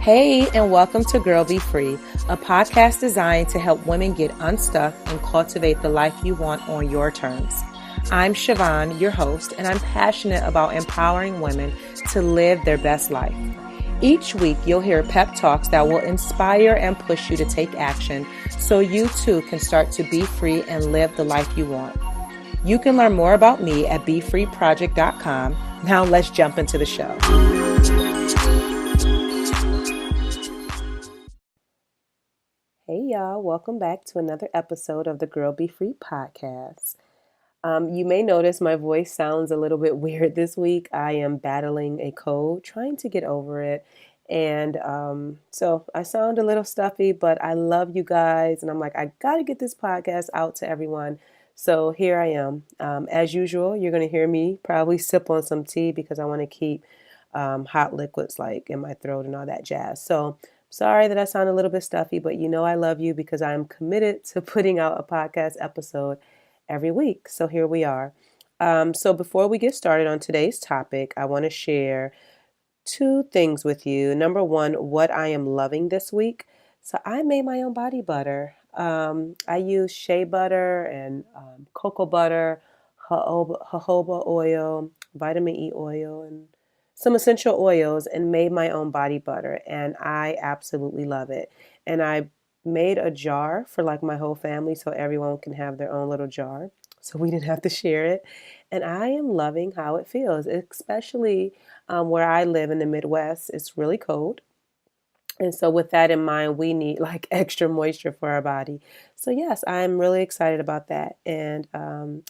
Hey, and welcome to Girl Be Free, a podcast designed to help women get unstuck and cultivate the life you want on your terms. I'm Siobhan, your host, and I'm passionate about empowering women to live their best life. Each week, you'll hear pep talks that will inspire and push you to take action so you too can start to be free and live the life you want. You can learn more about me at BeFreeProject.com. Now let's jump into the show. Hey y'all, welcome back to another episode of the Girl Be Free podcast. You may notice my voice sounds a little bit weird this week. I am battling a cold, trying to get over it. And so I sound a little stuffy, but I love you guys. And I'm like, I got to get this podcast out to everyone. So here I am. As usual, you're going to hear me probably sip on some tea because I want to keep hot liquids like in my throat and all that jazz. So sorry that I sound a little bit stuffy, but you know I love you because I'm committed to putting out a podcast episode every week. So here we are. So before we get started on today's topic, I want to share two things with you. Number one, what I am loving this week. So I made my own body butter. I use shea butter and cocoa butter, jojoba oil, vitamin E oil, and some essential oils, and made my own body butter. And I absolutely love it. And I made a jar for like my whole family so everyone can have their own little jar. So we didn't have to share it. And I am loving how it feels, especially where I live in the Midwest. It's really cold. And so with that in mind, we need like extra moisture for our body. So yes, I'm really excited about that. And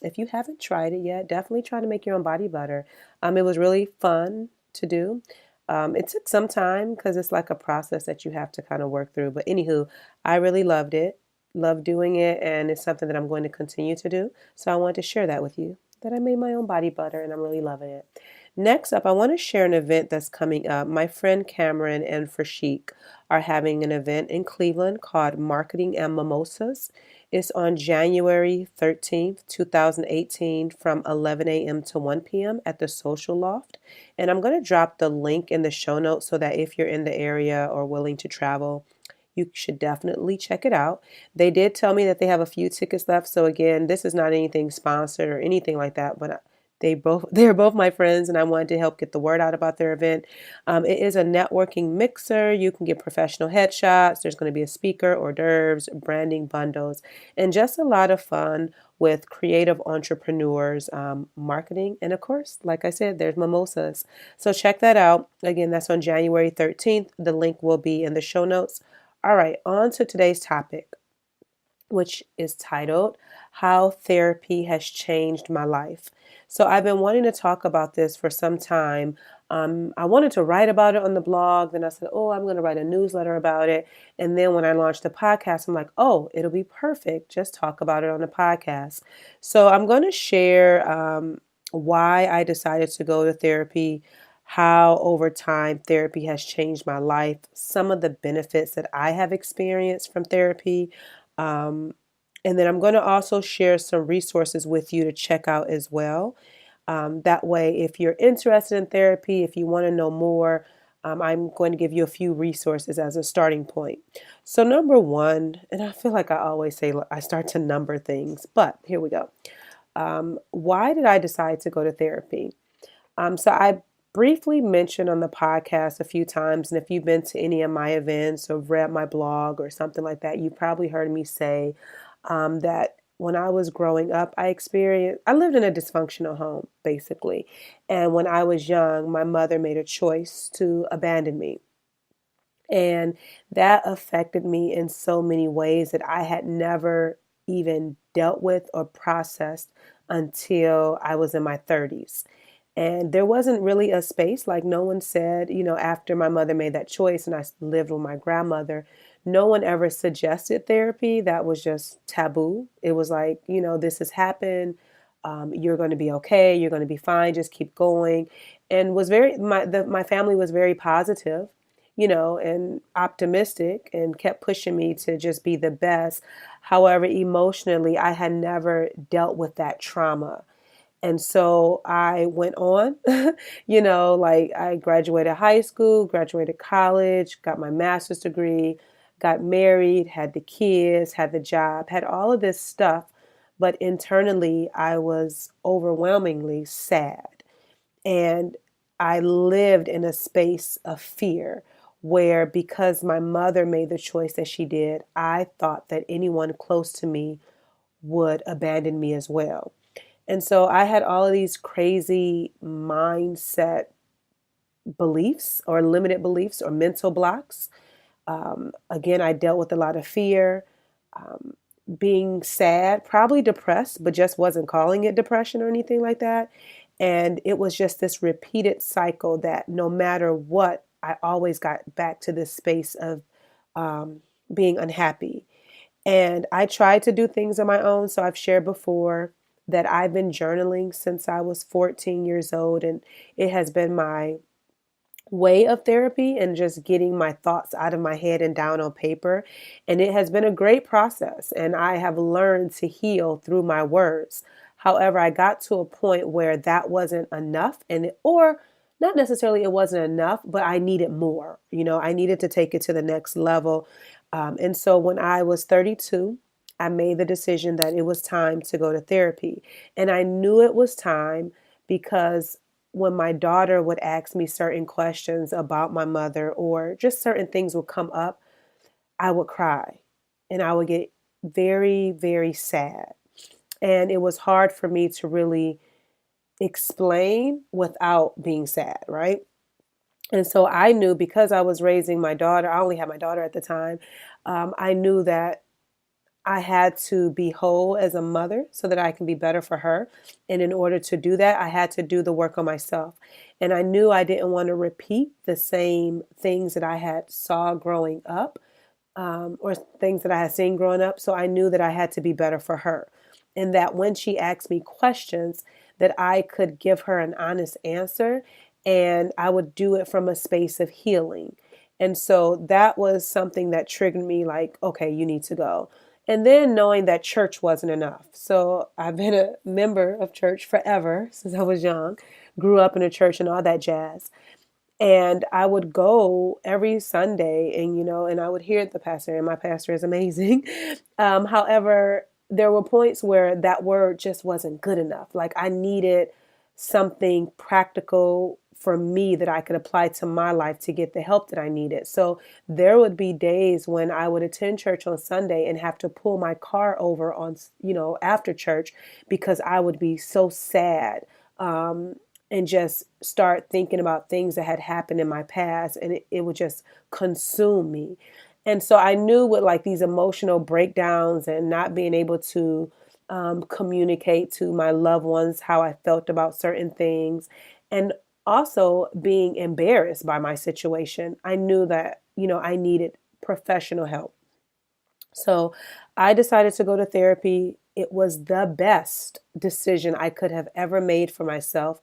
if you haven't tried it yet, definitely try to make your own body butter. It was really fun to do. It took some time because it's like a process that you have to kind of work through. But anywho, I really loved it, loved doing it, and it's something that I'm going to continue to do. So I wanted to share that with you, that I made my own body butter and I'm really loving it. Next up, I want to share an event that's coming up. My friend Cameron and Frashik are having an event in Cleveland called Marketing and Mimosas. It's on January 13th, 2018 from 11 a.m. to 1 p.m. at the Social Loft. And I'm going to drop the link in the show notes so that if you're in the area or willing to travel, you should definitely check it out. They did tell me that they have a few tickets left. So again, this is not anything sponsored or anything like that, but they're both my friends, and I wanted to help get the word out about their event. It is a networking mixer. You can get professional headshots. There's going to be a speaker, hors d'oeuvres, branding bundles, and just a lot of fun with creative entrepreneurs, marketing, and of course, like I said, there's mimosas. So check that out. Again, that's on January 13th. The link will be in the show notes. All right, on to today's topic, which is titled How Therapy Has Changed My Life. So I've been wanting to talk about this for some time. I wanted to write about it on the blog. Then I said, I'm going to write a newsletter about it. And then when I launched the podcast, I'm like, it'll be perfect. Just talk about it on the podcast. So I'm going to share why I decided to go to therapy, how over time therapy has changed my life, some of the benefits that I have experienced from therapy. And then I'm going to also share some resources with you to check out as well. That way, if you're interested in therapy, if you want to know more, I'm going to give you a few resources as a starting point. So number one, and I feel like I always say I start to number things, but here we go. Why did I decide to go to therapy? So I briefly mentioned on the podcast a few times, and if you've been to any of my events or read my blog or something like that, you probably heard me say that when I was growing up, I lived in a dysfunctional home, basically. And when I was young, my mother made a choice to abandon me. And that affected me in so many ways that I had never even dealt with or processed until I was in my 30s. And there wasn't really a space, like no one said, after my mother made that choice and I lived with my grandmother, no one ever suggested therapy. That was just taboo. It was like, this has happened. You're going to be okay. You're going to be fine. Just keep going. And my family was very positive, and optimistic and kept pushing me to just be the best. However, emotionally, I had never dealt with that trauma. And so I went on, like I graduated high school, graduated college, got my master's degree, got married, had the kids, had the job, had all of this stuff. But internally, I was overwhelmingly sad. And I lived in a space of fear where, because my mother made the choice that she did, I thought that anyone close to me would abandon me as well. And so I had all of these crazy mindset beliefs or limited beliefs or mental blocks. Again, I dealt with a lot of fear, um, being sad, probably depressed, but just wasn't calling it depression or anything like that. And it was just this repeated cycle that no matter what, I always got back to this space of um, being unhappy. And I tried to do things on my own. So I've shared before that I've been journaling since I was 14 years old, and it has been my way of therapy and just getting my thoughts out of my head and down on paper. And it has been a great process, and I have learned to heal through my words. However, I got to a point where that wasn't enough, or not necessarily it wasn't enough, but I needed more. I needed to take it to the next level. And so when I was 32, I made the decision that it was time to go to therapy. And I knew it was time because when my daughter would ask me certain questions about my mother, or just certain things would come up, I would cry and I would get very, very sad. And it was hard for me to really explain without being sad, right? And so I knew, because I was raising my daughter, I only had my daughter at the time. I knew that I had to be whole as a mother so that I can be better for her. And in order to do that, I had to do the work on myself. And I knew I didn't want to repeat the same things that I had saw growing up, or things that I had seen growing up. So I knew that I had to be better for her. And that when she asked me questions, that I could give her an honest answer, and I would do it from a space of healing. And so that was something that triggered me, like, okay, you need to go. And then knowing that church wasn't enough. So I've been a member of church forever since I was young, grew up in a church and all that jazz. And I would go every Sunday, and I would hear the pastor, and my pastor is amazing. However, there were points where that word just wasn't good enough. Like, I needed something practical for me that I could apply to my life to get the help that I needed. So there would be days when I would attend church on Sunday and have to pull my car over on, after church, because I would be so sad. And just start thinking about things that had happened in my past, and it would just consume me. And so I knew, with like these emotional breakdowns and not being able to communicate to my loved ones how I felt about certain things, and also being embarrassed by my situation, I knew that, I needed professional help. So I decided to go to therapy. It was the best decision I could have ever made for myself.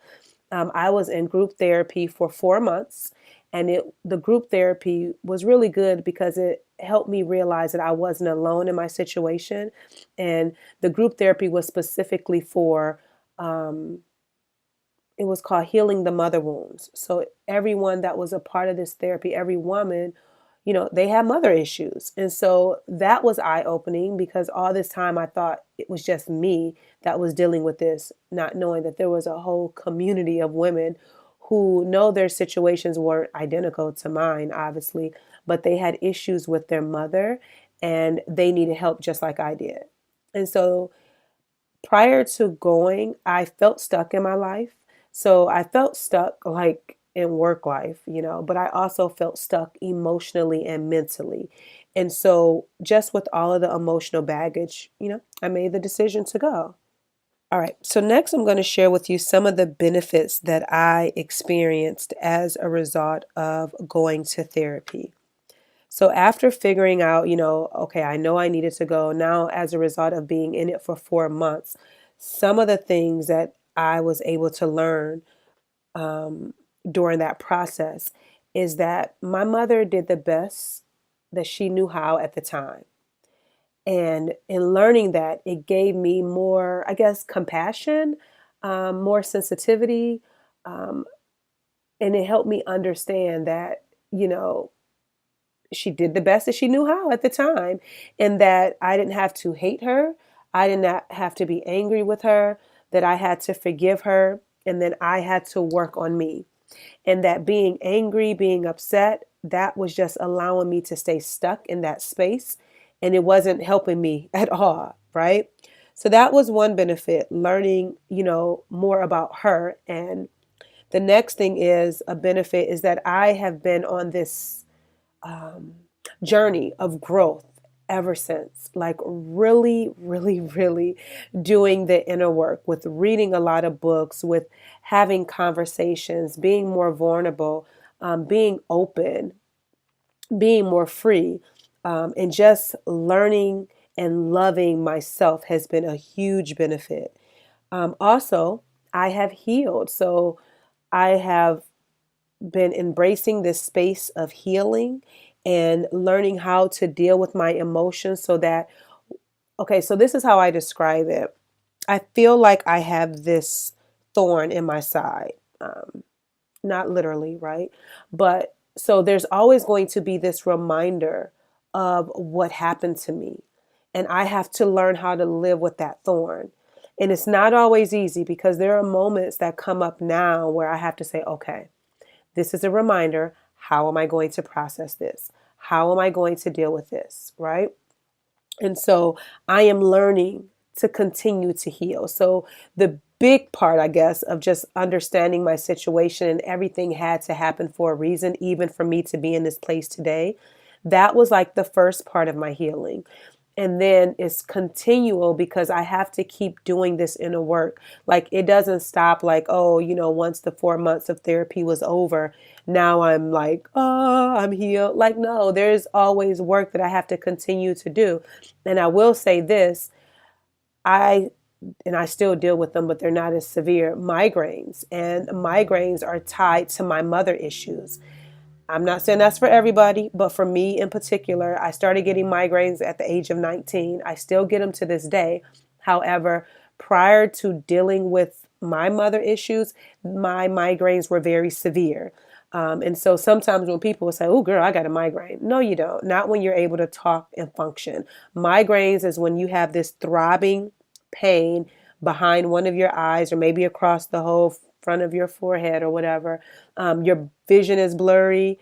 I was in group therapy for 4 months, and the group therapy was really good because it helped me realize that I wasn't alone in my situation. And the group therapy was specifically for, it was called Healing the Mother Wounds. So everyone that was a part of this therapy, every woman, they had mother issues. And so that was eye-opening, because all this time I thought it was just me that was dealing with this, not knowing that there was a whole community of women who know their situations weren't identical to mine, obviously, but they had issues with their mother and they needed help just like I did. And so prior to going, I felt stuck in my life. So I felt stuck, like in work life, but I also felt stuck emotionally and mentally. And so, just with all of the emotional baggage, I made the decision to go. All right. So, next, I'm going to share with you some of the benefits that I experienced as a result of going to therapy. So after figuring out, okay, I know I needed to go now, as a result of being in it for 4 months, some of the things that I was able to learn um, during that process is that my mother did the best that she knew how at the time. And in learning that, it gave me more, I guess, compassion, more sensitivity, um, and it helped me understand that, you know, she did the best that she knew how at the time, and that I didn't have to hate her. I did not have to be angry with her, that I had to forgive her, and then I had to work on me. And that being angry, being upset, that was just allowing me to stay stuck in that space. And it wasn't helping me at all, right? So that was one benefit, learning, more about her. And the next thing is a benefit is that I have been on this um, journey of growth ever since, like really, really, really doing the inner work with reading a lot of books, with having conversations, being more vulnerable, being open, being more free, and just learning and loving myself has been a huge benefit. Also, I have healed. So I have been embracing this space of healing and learning how to deal with my emotions so that, okay, so this is how I describe it. I feel like I have this thorn in my side, not literally, right? But so there's always going to be this reminder of what happened to me. And I have to learn how to live with that thorn. And it's not always easy because there are moments that come up now where I have to say, okay, this is a reminder. How am I going to process this? How am I going to deal with this? Right? And so I am learning to continue to heal. So the big part, I guess, of just understanding my situation and everything had to happen for a reason, even for me to be in this place today. That was like the first part of my healing. And then it's continual because I have to keep doing this inner work. Like it doesn't stop like, oh, once the 4 months of therapy was over, now I'm like, oh, I'm healed. Like, no, there's always work that I have to continue to do. And I will say this, I and I still deal with them, but they're not as severe migraines. And migraines are tied to my mother issues. I'm not saying that's for everybody, but for me in particular, I started getting migraines at the age of 19. I still get them to this day. However, prior to dealing with my mother issues, my migraines were very severe. And so sometimes when people will say, oh, girl, I got a migraine. No, you don't. Not when you're able to talk and function. Migraines is when you have this throbbing pain behind one of your eyes or maybe across the whole front of your forehead or whatever. Your vision is blurry.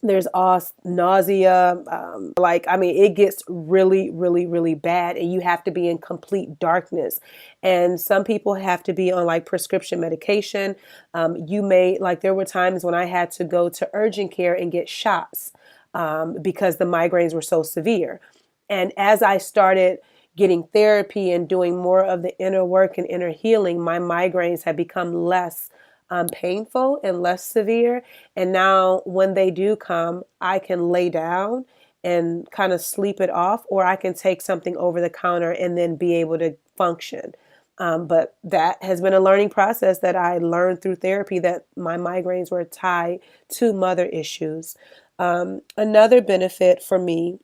There's all nausea. It gets really, really, really bad, and you have to be in complete darkness. And some people have to be on like prescription medication. There were times when I had to go to urgent care and get shots because the migraines were so severe. And as I started getting therapy and doing more of the inner work and inner healing, my migraines have become less painful and less severe. And now when they do come, I can lay down and kind of sleep it off, or I can take something over the counter and then be able to function. But that has been a learning process that I learned through therapy, that my migraines were tied to mother issues. Another benefit for me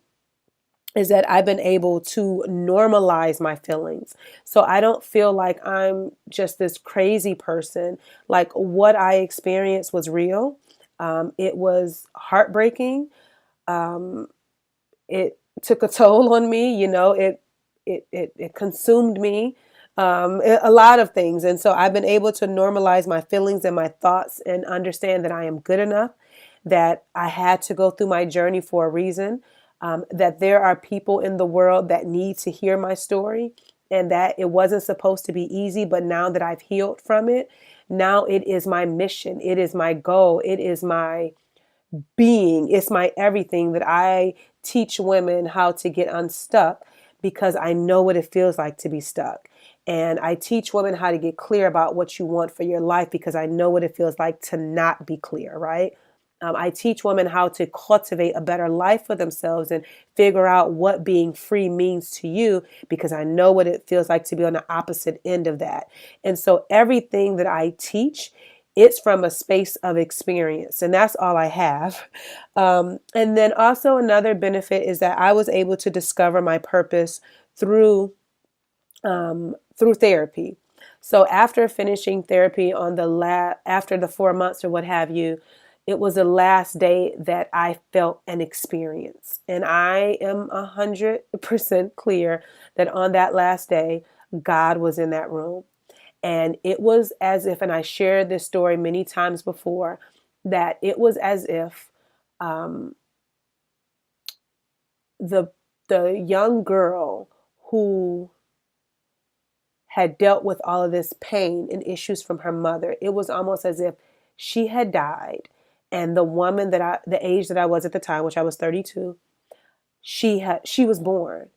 is that I've been able to normalize my feelings. So I don't feel like I'm just this crazy person. Like what I experienced was real. It was heartbreaking. It took a toll on me. It consumed me. A lot of things. And so I've been able to normalize my feelings and my thoughts and understand that I am good enough, that I had to go through my journey for a reason, that there are people in the world that need to hear my story, and that it wasn't supposed to be easy. But now that I've healed from it, now it is my mission. It is my goal. It is my being. It's my everything that I teach women how to get unstuck, because I know what it feels like to be stuck. And I teach women how to get clear about what you want for your life, because I know what it feels like to not be clear, right? I teach women how to cultivate a better life for themselves and figure out what being free means to you, because I know what it feels like to be on the opposite end of that. And so everything that I teach, it's from a space of experience, and that's all I have. And then also another benefit is that I was able to discover my purpose through through therapy. So after finishing therapy on after the 4 months or what have you, it was the last day that I felt an experience. And I am 100% clear that on that last day, God was in that room. And it was as if, and I shared this story many times before, that it was as if um, the the young girl who had dealt with all of this pain and issues from her mother, it was almost as if she had died, and the woman the age that I was at the time, which I was 32, she was born,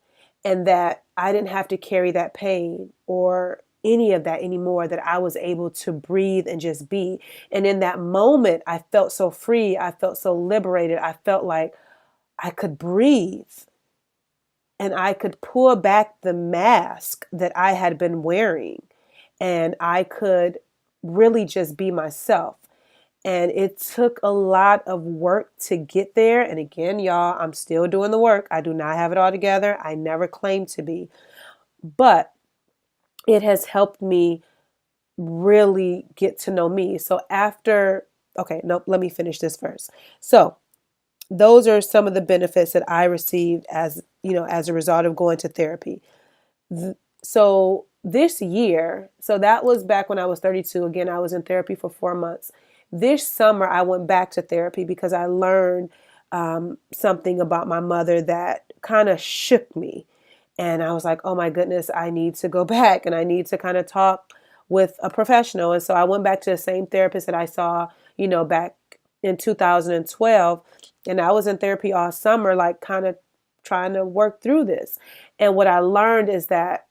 and that I didn't have to carry that pain or any of that anymore, that I was able to breathe and just be. And in that moment, I felt so free. I felt so liberated. I felt like I could breathe and I could pull back the mask that I had been wearing, and I could really just be myself. And it took a lot of work to get there. And again, y'all, I'm still doing the work. I do not have it all together. I never claimed to be. But it has helped me really get to know me. So okay, nope, let me finish this first. So those are some of the benefits that I received as a result of going to therapy. So this year, so that was back when I was 32. Again, I was in therapy for 4 months. This summer, I went back to therapy because I learned something about my mother that kind of shook me. And I was like, oh my goodness, I need to go back and I need to kind of talk with a professional. And so I went back to the same therapist that I saw, back in 2012. And I was in therapy all summer, like kind of trying to work through this. And what I learned is that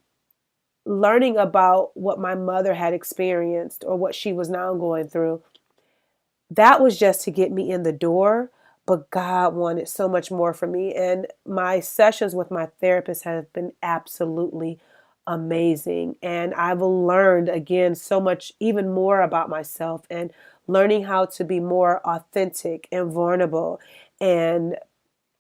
learning about what my mother had experienced or what she was now going through, that was just to get me in the door. But God wanted so much more from me. And my sessions with my therapist have been absolutely amazing. And I've learned, again, so much, even more about myself, and learning how to be more authentic and vulnerable and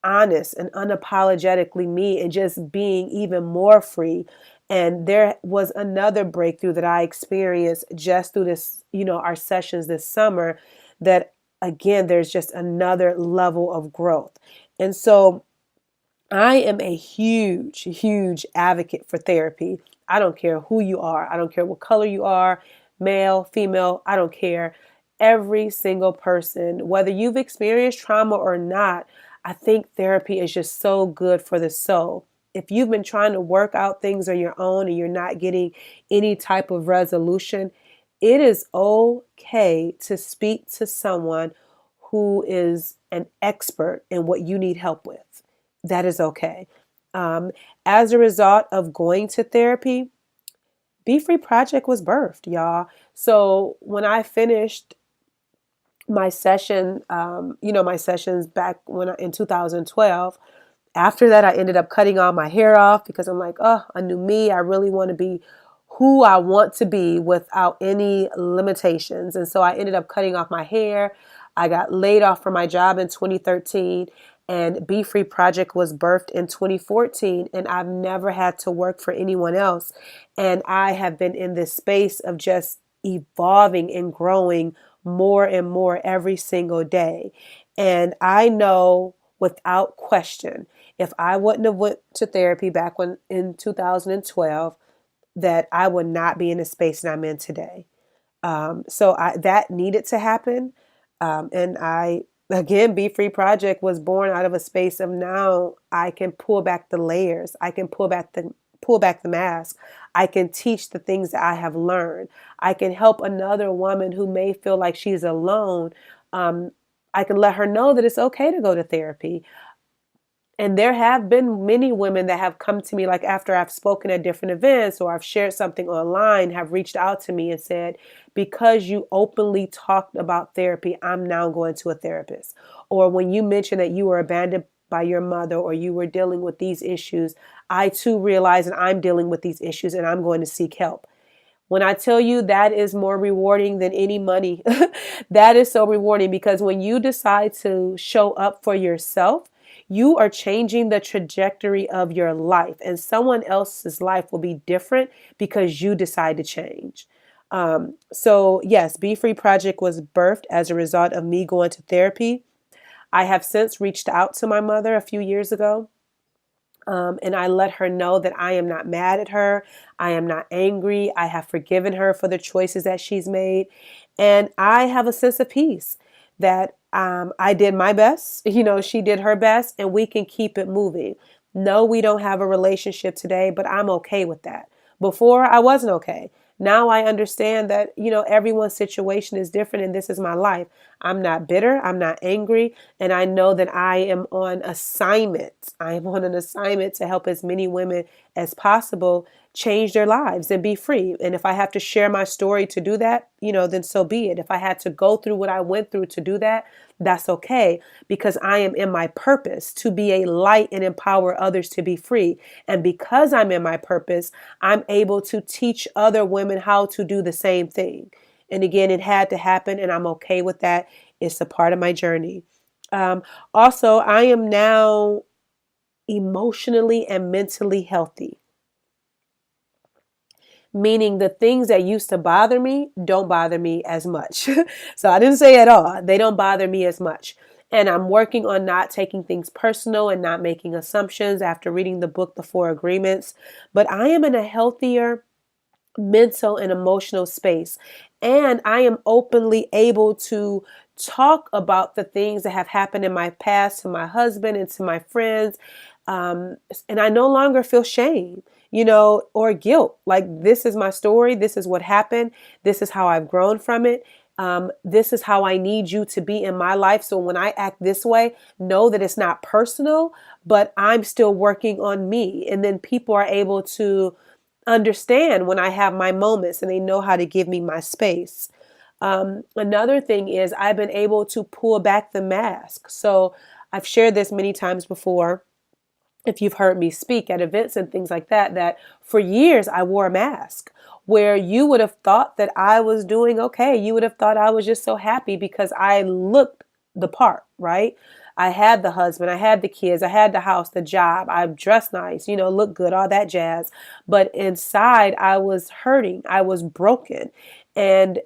honest and unapologetically me, and just being even more free. And there was another breakthrough that I experienced just through this, our sessions this summer, that again, there's just another level of growth. And so I am a huge, huge advocate for therapy. I don't care who you are. I don't care what color you are, male, female, I don't care. Every single person, whether you've experienced trauma or not, I think therapy is just so good for the soul. If you've been trying to work out things on your own and you're not getting any type of resolution, it is okay to speak to someone who is an expert in what you need help with. That is okay. As a result of going to therapy, Be Free Project was birthed, y'all. So when I finished my my sessions back in 2012, after that, I ended up cutting all my hair off because I'm like, oh, a new me. I really want to be who I want to be without any limitations. And so I ended up cutting off my hair. I got laid off from my job in 2013, and Be Free Project was birthed in 2014. And I've never had to work for anyone else. And I have been in this space of just evolving and growing more and more every single day. And I know without question, if I wouldn't have went to therapy back in 2012, that I would not be in the space that I'm in today. That needed to happen. Again, Be Free Project was born out of a space of, now I can pull back the layers. I can pull back the mask. I can teach the things that I have learned. I can help another woman who may feel like she's alone. I can let her know that it's okay to go to therapy. And there have been many women that have come to me, like after I've spoken at different events or I've shared something online, have reached out to me and said, because you openly talked about therapy, I'm now going to a therapist. Or when you mentioned that you were abandoned by your mother or you were dealing with these issues, I too realize that I'm dealing with these issues and I'm going to seek help. When I tell you, that is more rewarding than any money, that is so rewarding, because when you decide to show up for yourself, You are changing the trajectory of your life, and someone else's life will be different because you decide to change. So yes, Be Free Project was birthed as a result of me going to therapy. I have since reached out to my mother a few years ago. And I let her know that I am not mad at her. I am not angry. I have forgiven her for the choices that she's made. And I have a sense of peace that I did my best. She did her best, and we can keep it moving. No, we don't have a relationship today, but I'm okay with that. Before, I wasn't okay. Now I understand that, everyone's situation is different, and this is my life. I'm not bitter. I'm not angry. And I know that I am on assignment. I am on an assignment to help as many women as possible change their lives and be free. And if I have to share my story to do that, then so be it. If I had to go through what I went through to do that, that's okay, because I am in my purpose to be a light and empower others to be free. And because I'm in my purpose, I'm able to teach other women how to do the same thing. And again, it had to happen, and I'm okay with that. It's a part of my journey. Um, Also, I am now emotionally and mentally healthy, meaning the things that used to bother me don't bother me as much. So I didn't say at all, they don't bother me as much. And I'm working on not taking things personal and not making assumptions after reading the book, The Four Agreements. But I am in a healthier mental and emotional space. And I am openly able to talk about the things that have happened in my past to my husband and to my friends. And I no longer feel shame, or guilt. Like, this is my story. This is what happened. This is how I've grown from it. This is how I need you to be in my life. So when I act this way, know that it's not personal, but I'm still working on me. And then people are able to understand when I have my moments, and they know how to give me my space. Another thing is I've been able to pull back the mask. So I've shared this many times before. If you've heard me speak at events and things like that, that for years I wore a mask where you would have thought that I was doing okay. You would have thought I was just so happy because I looked the part, right? I had the husband, I had the kids, I had the house, the job, I dressed nice, looked good, all that jazz. But inside, I was hurting, I was broken. And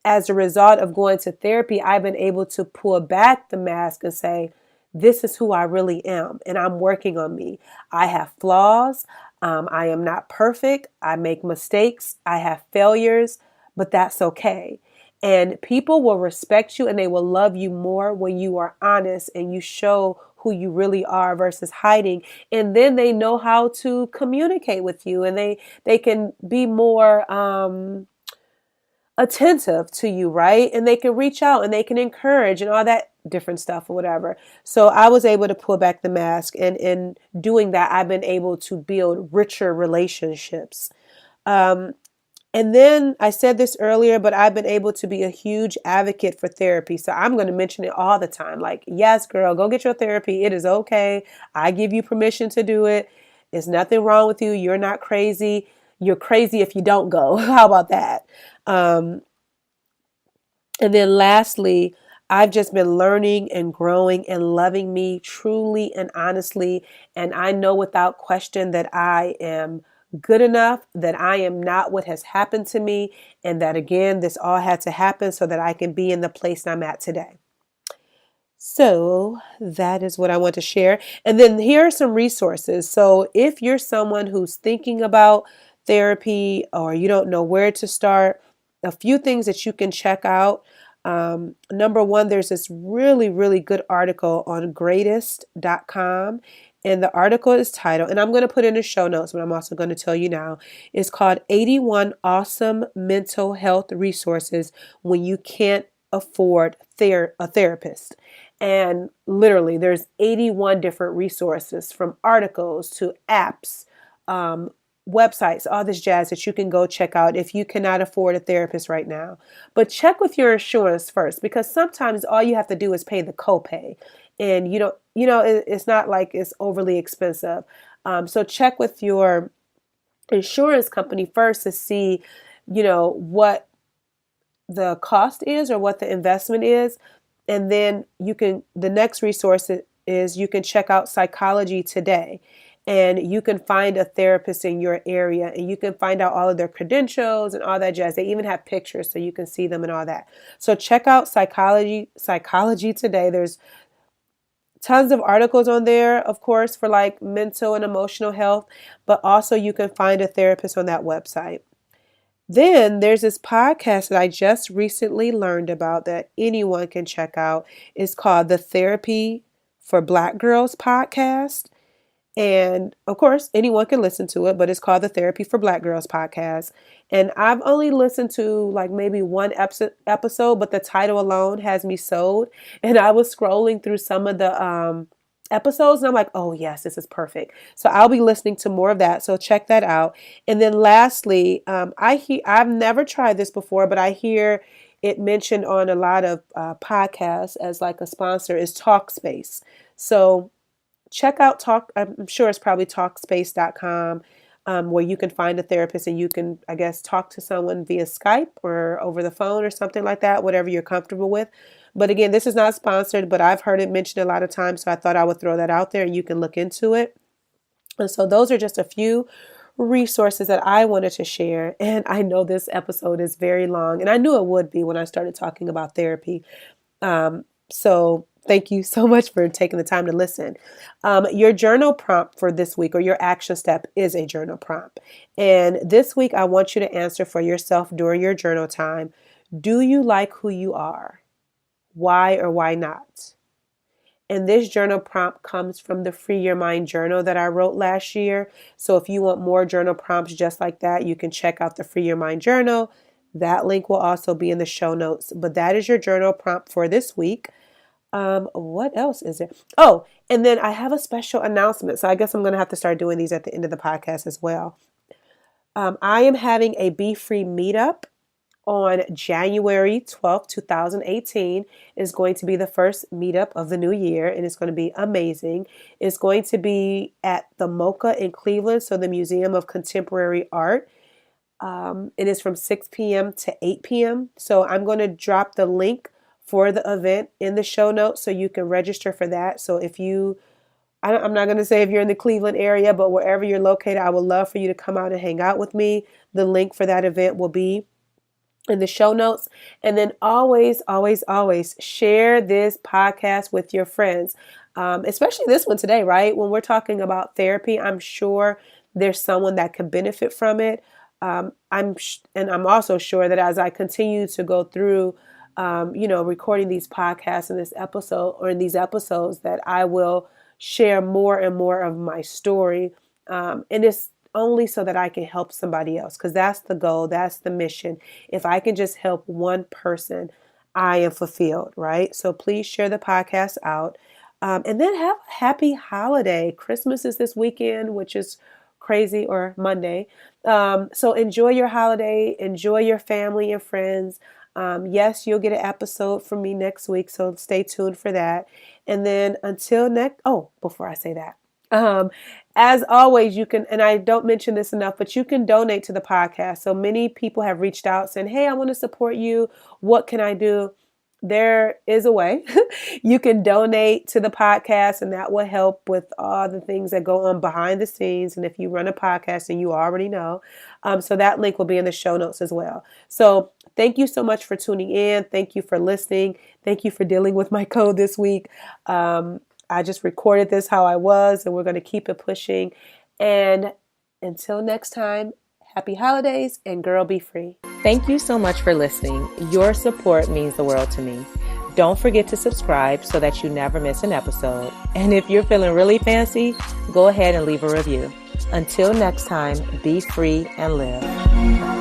as a result of going to therapy, I've been able to pull back the mask and say, this is who I really am, and I'm working on me. I have flaws. I am not perfect. I make mistakes. I have failures, but that's okay. And people will respect you and they will love you more when you are honest and you show who you really are versus hiding. And then they know how to communicate with you, and they can be more attentive to you, right? And they can reach out and they can encourage and all that different stuff or whatever. So I was able to pull back the mask, and in doing that, I've been able to build richer relationships. And then I said this earlier, but I've been able to be a huge advocate for therapy. So I'm going to mention it all the time. Like, yes, girl, go get your therapy. It is okay. I give you permission to do it. There's nothing wrong with you. You're not crazy. You're crazy if you don't go. How about that? Um, and then lastly, I've just been learning and growing and loving me truly and honestly. And I know without question that I am good enough, that I am not what has happened to me, and that again, this all had to happen so that I can be in the place I'm at today. So that is what I want to share. And then here are some resources. So if you're someone who's thinking about therapy or you don't know where to start, a few things that you can check out. Number one, there's this really, really good article on greatest.com. And the article is titled, and I'm going to put in the show notes, but I'm also going to tell you now, it's called 81 Awesome Mental Health Resources When You Can't Afford a Therapist. And literally, there's 81 different resources, from articles to apps, websites, all this jazz that you can go check out if you cannot afford a therapist right now. But check with your insurance first, because sometimes all you have to do is pay the copay. And it's not like it's overly expensive. So check with your insurance company first to see, what the cost is or what the investment is. And then the next resource is you can check out Psychology Today, and you can find a therapist in your area, and you can find out all of their credentials and all that jazz. They even have pictures so you can see them and all that. So check out Psychology Today. There's tons of articles on there, of course, for like mental and emotional health, but also you can find a therapist on that website. Then there's this podcast that I just recently learned about that anyone can check out. It's called the Therapy for Black Girls podcast. And of course, anyone can listen to it, but it's called the Therapy for Black Girls podcast. And I've only listened to like maybe one episode, but the title alone has me sold. And I was scrolling through some of the episodes and I'm like, oh yes, this is perfect. So I'll be listening to more of that. So check that out. And then lastly, I've never tried this before, but I hear it mentioned on a lot of podcasts as like a sponsor is Talkspace. So check out I'm sure it's probably talkspace.com, where you can find a therapist and you can, I guess, talk to someone via Skype or over the phone or something like that, whatever you're comfortable with. But again, this is not sponsored, but I've heard it mentioned a lot of times, so I thought I would throw that out there and you can look into it. And so those are just a few resources that I wanted to share. And I know this episode is very long, and I knew it would be when I started talking about therapy. So thank you so much for taking the time to listen. Your journal prompt for this week, or your action step, is a journal prompt. And this week, I want you to answer for yourself during your journal time. Do you like who you are? Why or why not? And this journal prompt comes from the Free Your Mind journal that I wrote last year. So if you want more journal prompts just like that, you can check out the Free Your Mind journal. That link will also be in the show notes. But that is your journal prompt for this week. What else is there? Oh, and then I have a special announcement. So I guess I'm going to have to start doing these at the end of the podcast as well. I am having a Be Free meetup on January 12th, 2018. Is going to be the first meetup of the new year, and it's going to be amazing. It's going to be at the MoCA in Cleveland, so the Museum of Contemporary Art. It is from 6 p.m. to 8 p.m. So I'm going to drop the link for the event in the show notes so you can register for that. So if I'm not going to say if you're in the Cleveland area, but wherever you're located, I would love for you to come out and hang out with me. The link for that event will be in the show notes. And then always, always, always share this podcast with your friends, especially this one today, right? When we're talking about therapy, I'm sure there's someone that could benefit from it. I'm also sure that as I continue to go through recording these podcasts in this episode or in these episodes, that I will share more and more of my story. And it's only so that I can help somebody else, because that's the goal. That's the mission. If I can just help one person, I am fulfilled, right? So please share the podcast out. And then have a happy holiday. Christmas is this weekend, which is crazy, or Monday. So enjoy your holiday. Enjoy your family and friends. Yes, you'll get an episode from me next week, so stay tuned for that. And then until before I say that, as always, you can, and I don't mention this enough, but you can donate to the podcast. So many people have reached out saying, hey, I want to support you. What can I do? There is a way. You can donate to the podcast, and that will help with all the things that go on behind the scenes. And if you run a podcast, and you already know, so that link will be in the show notes as well. So thank you so much for tuning in. Thank you for listening. Thank you for dealing with my code this week. I just recorded this how I was, and we're going to keep it pushing. And until next time, happy holidays, and girl, be free. Thank you so much for listening. Your support means the world to me. Don't forget to subscribe so that you never miss an episode. And if you're feeling really fancy, go ahead and leave a review. Until next time, be free and live.